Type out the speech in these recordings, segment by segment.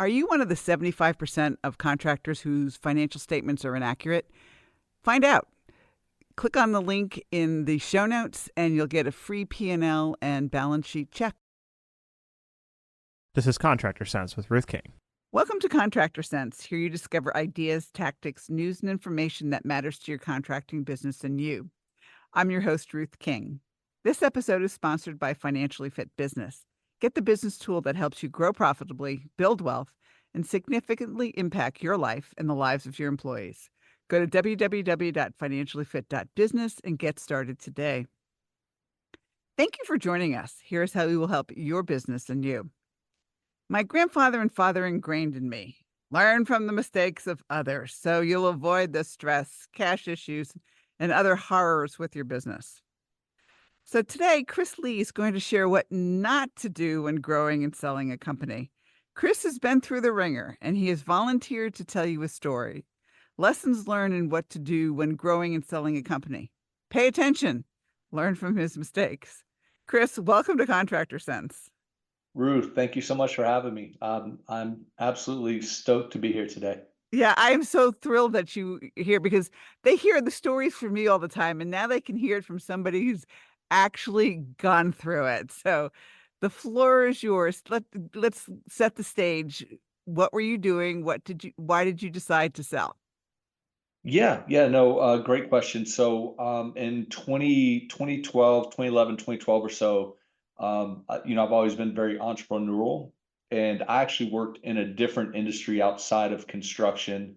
Are you one of the 75% of contractors whose financial statements are inaccurate? Find out. Click on the link in the show notes and you'll get a free P&L and balance sheet check. This is Contractor Sense with Ruth King. Welcome to Contractor Sense. Here you discover ideas, tactics, news, and information that matters to your contracting business and you. I'm your host, Ruth King. This episode is sponsored by Financially Fit Business. Get the business tool that helps you grow profitably, build wealth, and significantly impact your life and the lives of your employees. Go to www.financiallyfit.business and get started today. Thank you for joining us. Here's how we will help your business and you. My grandfather and father ingrained in me. Learn from the mistakes of others so you'll avoid the stress, cash issues, and other horrors with your business. So today, Chris Lee is going to share what not to do when growing and selling a company. Chris has been through the ringer, and he has volunteered to tell you a story. Lessons learned and what to do when growing and selling a company. Pay attention. Learn from his mistakes. Chris, welcome to Contractor Sense. Ruth, thank you so much for having me. I'm absolutely stoked to be here today. Yeah, I am so thrilled that you here because they hear the stories from me all the time, and now they can hear it from somebody who's actually gone through it. So the floor is yours. Let's set the stage. What were you doing? Why did you decide to sell? No, great question. So in 2012 or so, I've always been very entrepreneurial, and I actually worked in a different industry outside of construction.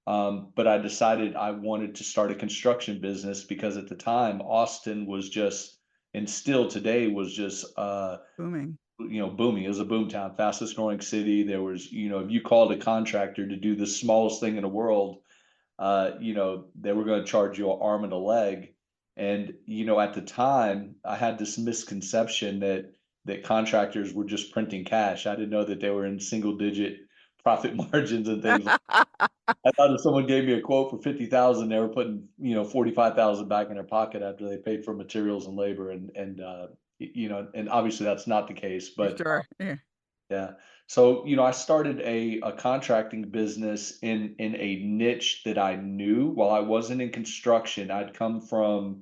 But I decided I wanted to start a construction business because at the time, Austin was just, and still today was just, Booming. booming. It was a boom town, fastest growing city. There was, if you called a contractor to do the smallest thing in the world, they were going to charge you an arm and a leg. And, at the time, I had this misconception that contractors were just printing cash. I didn't know that they were in single digit profit margins and things. I thought if someone gave me a quote for 50,000, they were putting, 45,000 back in their pocket after they paid for materials and labor. And obviously that's not the case, but Sure. Yeah. yeah. So, I started a contracting business in a niche that I knew. While I wasn't in construction, I'd come from,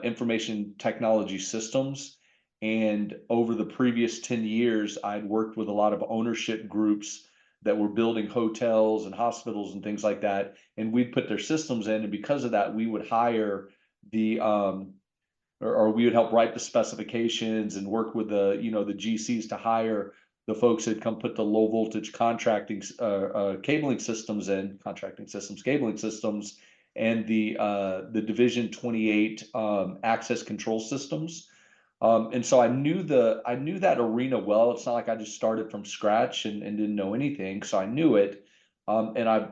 information technology systems. And over the previous 10 years, I'd worked with a lot of ownership groups that were building hotels and hospitals and things like that. And we'd put their systems in. And because of that, we would hire the, or we would help write the specifications and work with the GCs to hire the folks that come put the low voltage contracting cabling systems in, contracting systems, cabling systems, and the Division 28 access control systems. And so I knew that arena well. It's not like I just started from scratch and didn't know anything. So I knew it. And I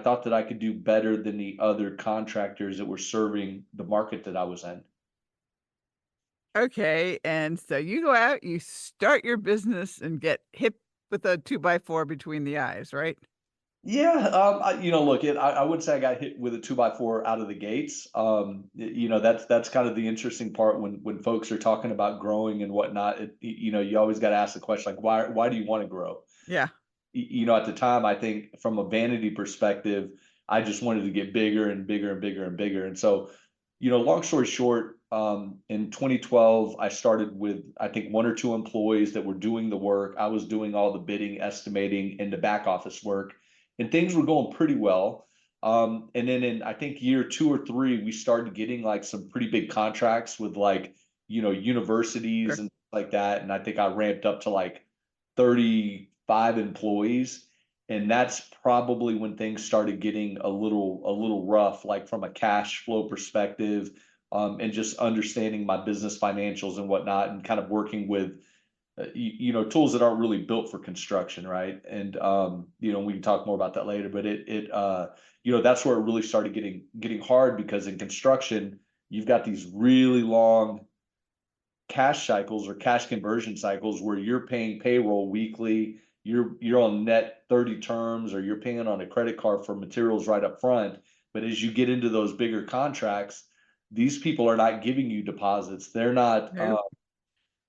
thought that I could do better than the other contractors that were serving the market that I was in. Okay. And so you go out, you start your business and get hit with a 2x4 between the eyes, right? Yeah, look, I would say I got hit with a 2x4 out of the gates. That's kind of the interesting part when folks are talking about growing and whatnot. You always got to ask the question like, why do you want to grow? Yeah. At the time, I think from a vanity perspective, I just wanted to get bigger and bigger and bigger and bigger. And so, long story short, in 2012, I started with, I think, one or two employees that were doing the work. I was doing all the bidding, estimating, and the back office work, and things were going pretty well. And then in, I think, year two or three, we started getting like some pretty big contracts with like, universities Sure. and like that. And I think I ramped up to like 35 employees. And that's probably when things started getting a little rough, like from a cash flow perspective, and just understanding my business financials and whatnot, and kind of working with tools that aren't really built for construction, right? And we can talk more about that later. But that's where it really started getting hard, because in construction you've got these really long cash cycles or cash conversion cycles where you're paying payroll weekly, you're on net 30 terms, or you're paying on a credit card for materials right up front. But as you get into those bigger contracts, these people are not giving you deposits. They're not Nope.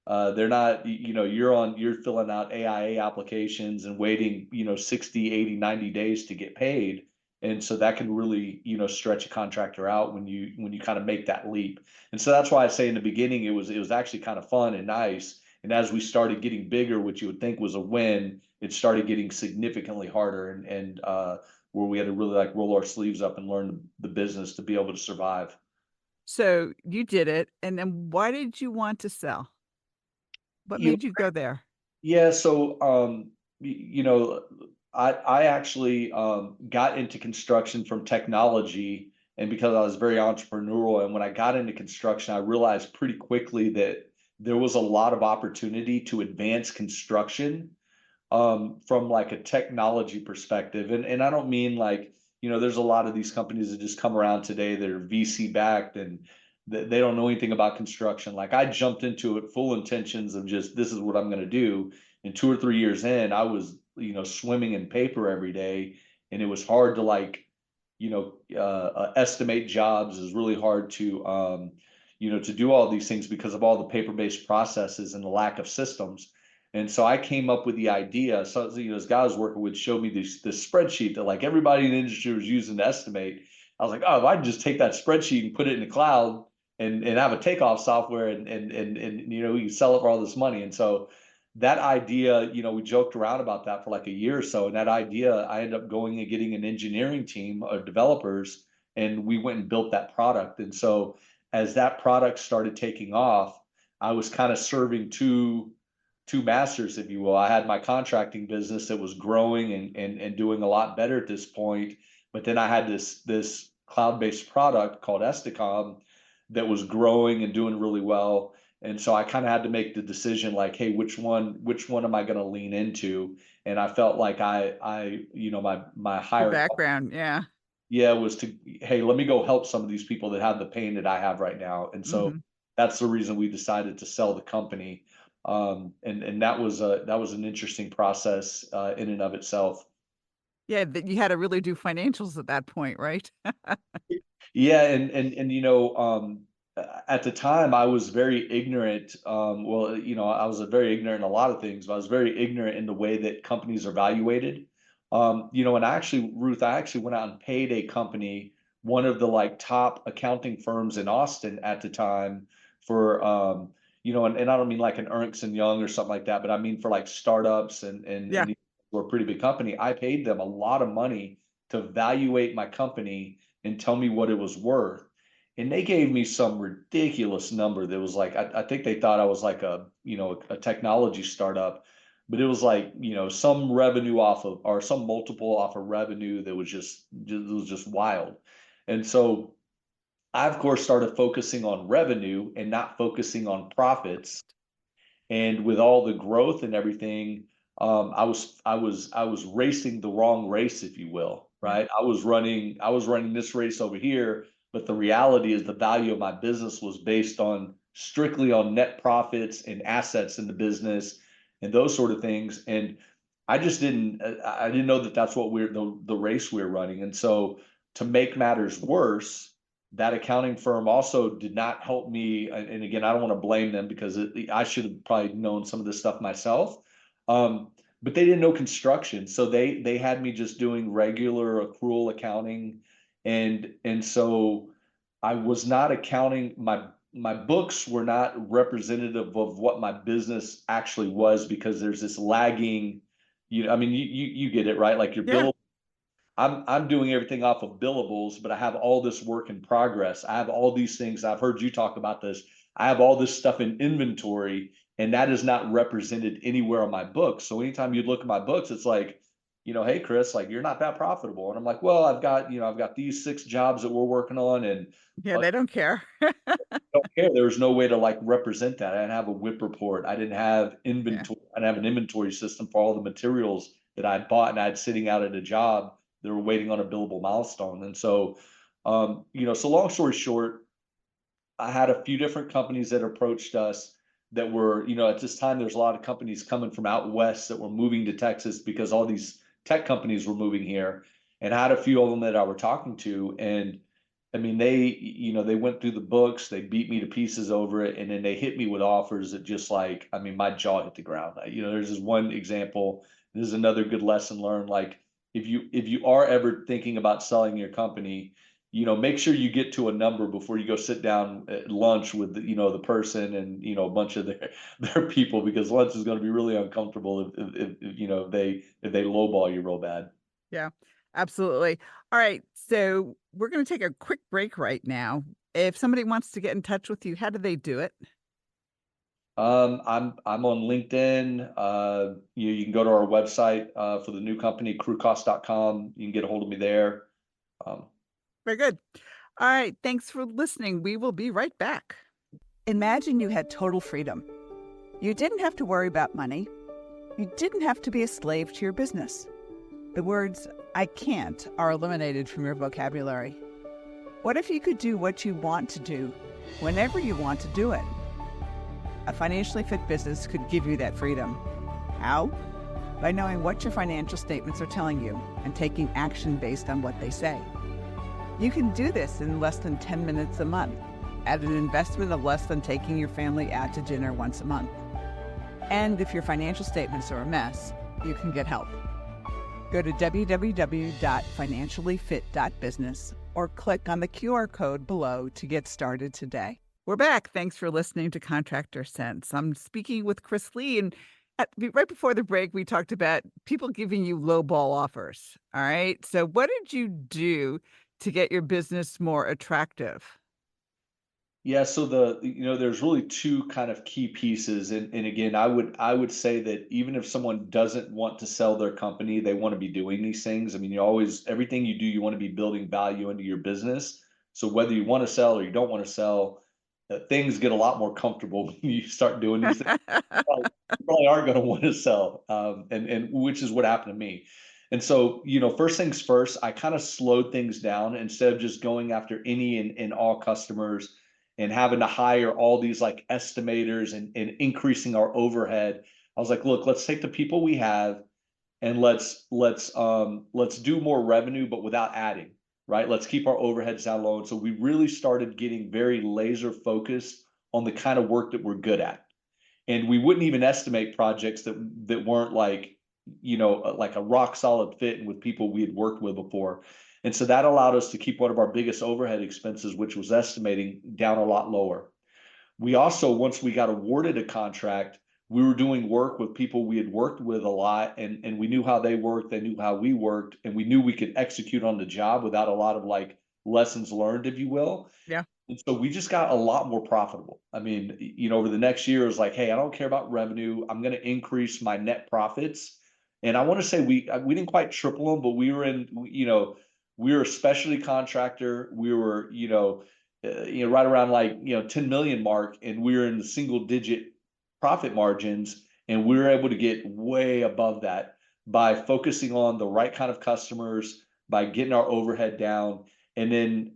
They're not, you're filling out AIA applications and waiting, 60, 80, 90 days to get paid. And so that can really, stretch a contractor out when you kind of make that leap. And so that's why I say in the beginning it was actually kind of fun and nice. And as we started getting bigger, which you would think was a win, it started getting significantly harder and where we had to really like roll our sleeves up and learn the business to be able to survive. So you did it, and then why did you want to sell? What You made you go there? Yeah, so I actually got into construction from technology, and because I was very entrepreneurial, and when I got into construction, I realized pretty quickly that there was a lot of opportunity to advance construction from like a technology perspective. And I don't mean like, there's a lot of these companies that just come around today that are VC backed and they don't know anything about construction. Like I jumped into it full intentions of just this is what I'm going to do. And 2 or 3 years in, I was, swimming in paper every day, and it was hard to like, estimate jobs. Is really hard to do all these things because of all the paper-based processes and the lack of systems. And so I came up with the idea. So, this guy I was working with showed me this spreadsheet that like everybody in the industry was using to estimate. I was like, oh, if I just take that spreadsheet and put it in the cloud and have a takeoff software and we can sell it for all this money. And so that idea, we joked around about that for like a year or so. And that idea, I ended up going and getting an engineering team of developers, and we went and built that product. And so as that product started taking off, I was kind of serving two masters, if you will. I had my contracting business that was growing and doing a lot better at this point, but then I had this cloud-based product called Esticom that was growing and doing really well. And so I kind of had to make the decision like, hey, which one am I going to lean into? And I felt like my Your higher background, yeah. yeah was to, hey, let me go help some of these people that have the pain that I have right now. And so Mhm. that's the reason we decided to sell the company. And that was an interesting process in and of itself. Yeah, that you had to really do financials at that point, right? Yeah, and at the time I was very ignorant. Well, I was very ignorant in a lot of things, but I was very ignorant in the way that companies are valuated. And actually, Ruth, I actually went out and paid a company, one of the like top accounting firms in Austin at the time, for and I don't mean like an Ernst and Young or something like that, but I mean for like startups Yeah. and we're a pretty big company. I paid them a lot of money to evaluate my company and tell me what it was worth. And they gave me some ridiculous number that was like, I think they thought I was like a technology startup, but it was like, some revenue off of, or some multiple off of revenue that was just wild. And so I, of course, started focusing on revenue and not focusing on profits. And with all the growth and everything, I was racing the wrong race, if you will, Yeah. right? I was running this race over here, but the reality is the value of my business was based on strictly on net profits and assets in the business and those sort of things. And I didn't know that that's what the race we're running. And so to make matters worse, that accounting firm also did not help me. And again, I don't want to blame them because I should have probably known some of this stuff myself. But they didn't know construction, so they had me just doing regular accrual accounting, and so I was not accounting. My books were not representative of what my business actually was because there's this lagging. I mean, you get it, right? Like your Yeah. bill, I'm doing everything off of billables, but I have all this work in progress. I have all these things. I've heard you talk about this. I have all this stuff in inventory, and that is not represented anywhere on my books. So anytime you look at my books, it's like, hey, Chris, like you're not that profitable. And I'm like, well, I've got these 6 jobs that we're working on, and Yeah, they don't care. don't care. There was no way to like represent that. I didn't have a WIP report. I didn't have Yeah. inventory. I didn't have an inventory system for all the materials that I bought and I had sitting out at a job. They were waiting on a billable milestone. And so, so long story short, I had a few different companies that approached us that were, at this time, there's a lot of companies coming from out west that were moving to Texas because all these tech companies were moving here. And I had a few of them that I were talking to. And I mean, they went through the books, they beat me to pieces over it, and then they hit me with offers that just like, I mean, my jaw hit the ground. There's this one example. This is another good lesson learned. Like, if you are ever thinking about selling your company, make sure you get to a number before you go sit down at lunch with the person and a bunch of their their people, because lunch is going to be really uncomfortable if they lowball you real bad. Yeah, absolutely. All right. So we're going to take a quick break right now. If somebody wants to get in touch with you, how do they do it? I'm on LinkedIn. You can go to our website for the new company, crewcost.com. You can get a hold of me there. Um, Very good. All right. Thanks for listening. We will be right back. Imagine you had total freedom. You didn't have to worry about money. You didn't have to be a slave to your business. The words, I can't, are eliminated from your vocabulary. What if you could do what you want to do, whenever you want to do it? A financially fit business could give you that freedom. How? By knowing what your financial statements are telling you and taking action based on what they say. You can do this in less than 10 minutes a month, at an investment of less than taking your family out to dinner once a month. And if your financial statements are a mess, you can get help. Go to www.financiallyfit.business or click on the QR code below to get started today. We're back. Thanks for listening to Contractor Sense. I'm speaking with Chris Lee, and right before the break, we talked about people giving you lowball offers. All right. So, what did you do to get your business more attractive? Yeah, so there's really two kind of key pieces. And again, I would say that even if someone doesn't want to sell their company, they want to be doing these things. I mean, everything you do, you want to be building value into your business. So whether you want to sell or you don't want to sell, things get a lot more comfortable when you start doing these things. You probably aren't going to want to sell, and which is what happened to me. And so, first things first, I kind of slowed things down instead of just going after any and all customers and having to hire all these like estimators and increasing our overhead. I was like, look, let's take the people we have and let's do more revenue, but without adding, right? Let's keep our overheads down low. And so we really started getting very laser focused on the kind of work that we're good at. And we wouldn't even estimate projects that weren't like like a rock solid fit and with people we had worked with before. And so that allowed us to keep one of our biggest overhead expenses, which was estimating, down a lot lower. We also, once we got awarded a contract, we were doing work with people we had worked with a lot, and we knew how they worked, they knew how we worked, and we knew we could execute on the job without a lot of like lessons learned, if you will. Yeah. And so we just got a lot more profitable. I mean, over the next year, it was like, hey, I don't care about revenue. I'm going to increase my net profits. And I want to say we didn't quite triple them, but we were a specialty contractor. We were, right around like 10 million mark, and we were in the single digit profit margins, and we were able to get way above that by focusing on the right kind of customers, by getting our overhead down, and then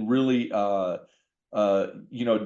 really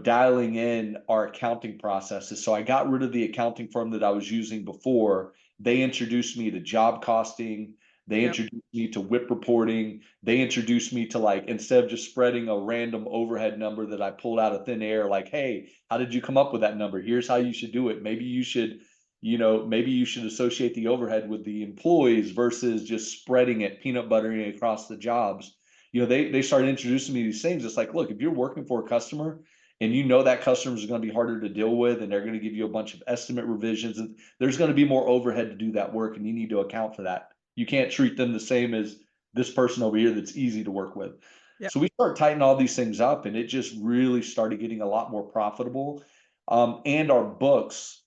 dialing in our accounting processes. So I got rid of the accounting firm that I was using before. They introduced me to job costing. They Yep. introduced me to WIP reporting. They introduced me to, like, instead of just spreading a random overhead number that I pulled out of thin air, like, hey, how did you come up with that number? Here's how you should do it. Maybe you should associate the overhead with the employees versus just spreading it, peanut buttering it across the jobs. They started introducing me to these things. It's like, look, if you're working for a customer and that customer is going to be harder to deal with, and they're going to give you a bunch of estimate revisions, and there's going to be more overhead to do that work, and you need to account for that. You can't treat them the same as this person over here that's easy to work with. Yep. So we start tightening all these things up, and it just really started getting a lot more profitable. And our books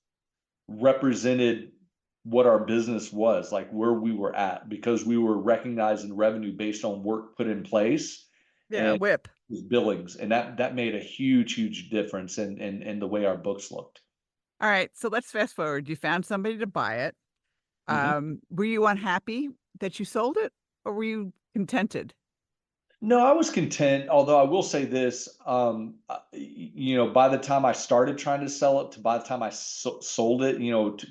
represented what our business was, like where we were at, because we were recognizing revenue based on work put in place Yeah. and Whip. billings. And that made a huge difference in the way our books looked. All right. So let's fast forward. You found somebody to buy it. Mhm. Were you unhappy that you sold it, or were you contented? No, I was content. Although I will say this, by the time I started trying to sell it to by the time I sold it,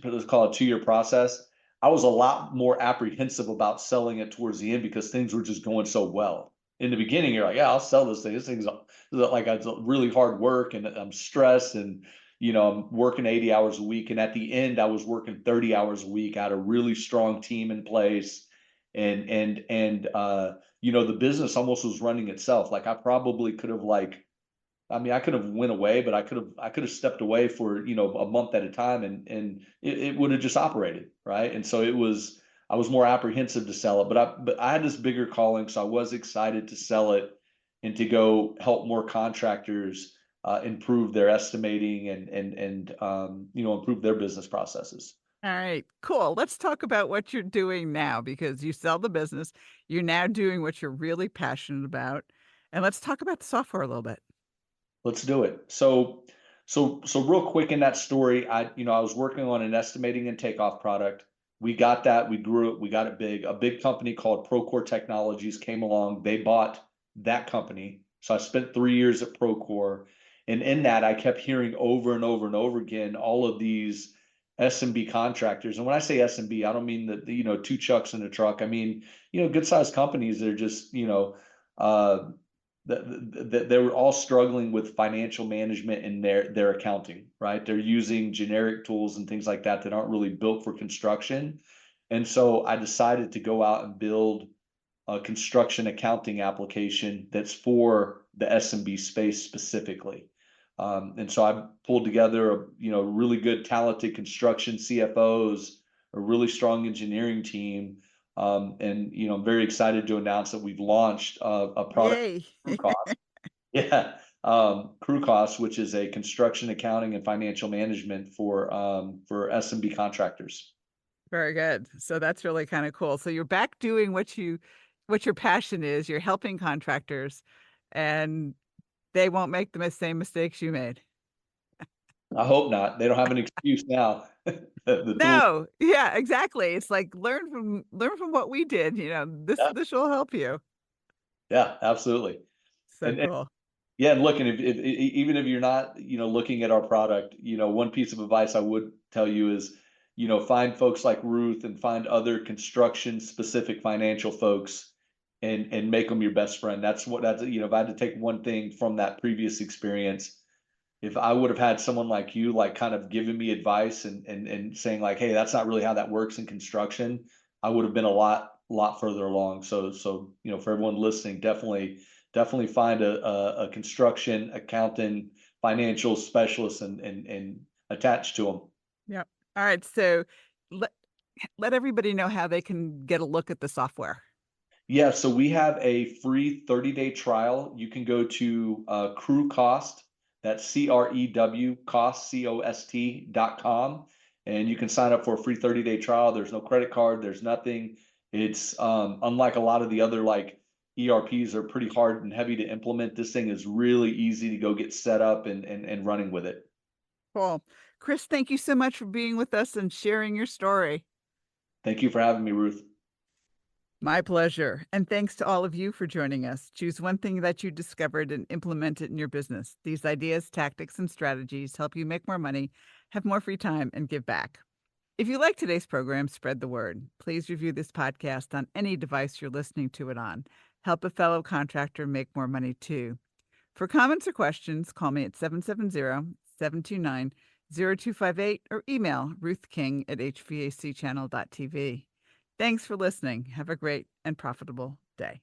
let's call it a 2 year process, I was a lot more apprehensive about selling it towards the end because things were just going so well. in the beginning, you're like, yeah, I'll sell this thing. This thing's like it's really hard work, and I'm stressed, and I'm working 80 hours a week. And at the end, I was working 30 hours a week. I had a really strong team in place, and the business almost was running itself. Like I probably could have I could have went away, but I could have stepped away for a month at a time, and it would have just operated, right. And so I was more apprehensive to sell it, but I had this bigger calling, so I was excited to sell it and to go help more contractors improve their estimating and improve their business processes. All right, cool. Let's talk about what you're doing now because you sell the business. You're now doing what you're really passionate about. And let's talk about the software a little bit. Let's do it. So real quick in that story, I was working on an estimating and takeoff product. We got that, we grew it, we got it big. A big company called Procore Technologies came along. They bought that company. So I spent 3 years at Procore. And in that, I kept hearing over and over and over again all of these SMB contractors. And when I say SMB, I don't mean that, two chucks in a truck. I mean, good sized companies that are just, uh, that they were all struggling with financial management in their accounting, right? They're using generic tools and things like that that aren't really built for construction. And so I decided to go out and build a construction accounting application that's for the SMB space specifically. And so I pulled together really good, talented construction CFOs, a really strong engineering team, and I'm very excited to announce that we've launched a product, Yay. Crew Cost. Yeah, Crew Cost, which is a construction accounting and financial management for SMB contractors. Very good. So that's really kind of cool. So you're back doing what your passion is. You're helping contractors and they won't make the same mistakes you made. I hope not. They don't have an excuse now. The tool. No. Yeah, exactly. It's like learn from what we did, this Yeah, this will help you. yeah, absolutely. So And cool. yeah, and look, and if even if you're not, looking at our product, one piece of advice I would tell you is, find folks like Ruth and find other construction specific financial folks and make them your best friend. If I had to take one thing from that previous experience, if I would have had someone like you, like kind of giving me advice and saying like, hey, that's not really how that works in construction, I would have been a lot further along. So for everyone listening, definitely find a construction accountant, financial specialist, and attach to them. Yep. All right. So let let everybody know how they can get a look at the software. Yeah, so we have a free 30-day trial. You can go to Crew Cost, that's CREW cost, COST.com, and you can sign up for a free 30-day trial. There's no credit card, there's nothing. It's unlike a lot of the other like ERPs are pretty hard and heavy to implement. This thing is really easy to go get set up and running with it. Cool. Chris, thank you so much for being with us and sharing your story. Thank you for having me, Ruth. My pleasure. And thanks to all of you for joining us. Choose one thing that you discovered and implement it in your business. These ideas, tactics, and strategies help you make more money, have more free time, and give back. If you like today's program, spread the word. Please review this podcast on any device you're listening to it on. Help a fellow contractor make more money too. For comments or questions, call me at 770-729-0258 or email ruthking@hvacchannel.tv. Thanks for listening. Have a great and profitable day.